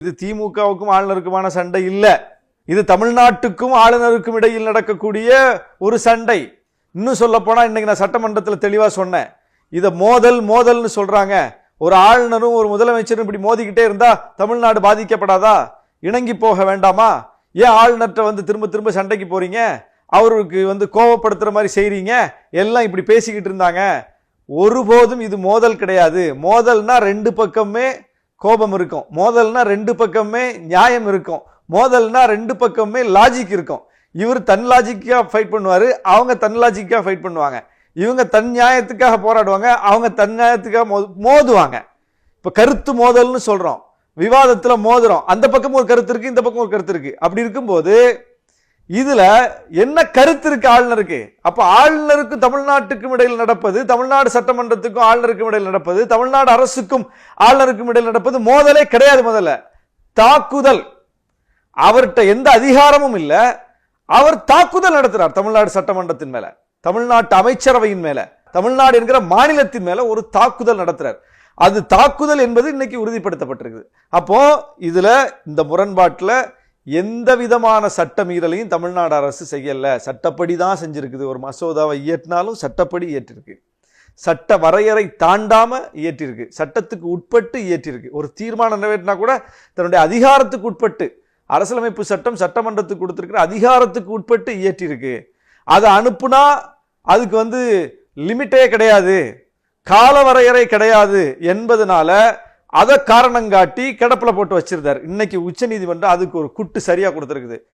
இது திமுகவுக்கும் ஆளுநருக்குமான சண்டை இல்ல. இது தமிழ்நாட்டுக்கும் ஆளுநருக்கும் இடையில் நடக்கக்கூடிய ஒரு சண்டை. இன்னும் சொல்ல போனா இன்னைக்கு நான் சட்டமன்றத்தில் தெளிவா சொன்னேன். இத மோதல்னு சொல்றாங்க. ஒரு ஆளுநரும் ஒரு முதலமைச்சரும் இப்படி மோதிக்கிட்டே இருந்தா தமிழ்நாடு பாதிக்கப்படாதா? இணங்கி போக வேண்டாமா? ஏன் ஆளுநர்கிட்ட திரும்ப திரும்ப சண்டைக்கு போறீங்க? அவருக்கு கோபப்படுத்துற மாதிரி செய்றீங்க. எல்லாம் இப்படி பேசிக்கிட்டு இருந்தாங்க. ஒருபோதும் இது மோதல் கிடையாது. மோதல்னா ரெண்டு பக்கமே கோபம் இருக்கும். மோதல்னா ரெண்டு பக்கமே நியாயம் இருக்கும். மோதல்னா ரெண்டு பக்கமே லாஜிக் இருக்கும். இவர் தன் லாஜிக்கா ஃபைட் பண்ணுவாரு, அவங்க தன் லாஜிக்கா ஃபைட் பண்ணுவாங்க. இவங்க தன் நியாயத்துக்காக போராடுவாங்க, அவங்க தன் நியாயத்துக்காக மோதுவாங்க. இப்ப கருத்து மோதல்னு சொல்றோம், விவாதத்துல மோதுறோம். அந்த பக்கம் ஒரு கருத்து இருக்கு, இந்த பக்கம் ஒரு கருத்து இருக்கு. அப்படி இருக்கும்போது இதுல என்ன கருத்து இருக்கு ஆளுநருக்கு? அப்ப ஆளுநருக்கும் தமிழ்நாட்டுக்கும் இடையில் நடப்பது, தமிழ்நாடு சட்டமன்றத்துக்கும் ஆளுநருக்கும் இடையில் நடப்பது, தமிழ்நாடு அரசுக்கும் ஆளுநருக்கும் இடையில் நடப்பது மோதலே கிடையாது. முதல்ல தாக்குதல். அவர்கிட்ட எந்த அதிகாரமும் இல்ல, அவர் தாக்குதல் நடத்துறார் தமிழ்நாடு சட்டமன்றத்தின் மேல, தமிழ்நாட்டு அமைச்சரவையின் மேல, தமிழ்நாடு என்கிற மாநிலத்தின் மேல ஒரு தாக்குதல் நடத்துறார். அது தாக்குதல் என்பது இன்னைக்கு உறுதிப்படுத்தப்பட்டிருக்கு. அப்போ இதுல இந்த முரண்பாட்டுல எந்த விதமான சட்ட மீறலையும் தமிழ்நாடு அரசு செய்யல. சட்டப்படி தான் செஞ்சிருக்குது. ஒரு மசோதாவை இயற்றினாலும் சட்டப்படி இயற்றிருக்கு. சட்ட வரையறை தாண்டாம இயற்றிருக்கு. சட்டத்துக்கு உட்பட்டு இயற்றிருக்கு. ஒரு தீர்மானம் நிறைவேற்றினா கூட தன்னுடைய அதிகாரத்துக்கு உட்பட்டு, அரசியலமைப்பு சட்டம் சட்டமன்றத்துக்கு கொடுத்திருக்கிற அதிகாரத்துக்கு உட்பட்டு இயற்றிருக்கு. அதை அனுப்புனா அதுக்கு லிமிட்டே கிடையாது, கால வரையறை கிடையாது என்பதனால அதை காரணம் காட்டி கிடப்பில் போட்டு வச்சிருந்தார். இன்னைக்கு உச்ச நீதிமன்றம் அதுக்கு ஒரு குட்டு சரியா கொடுத்திருக்குது.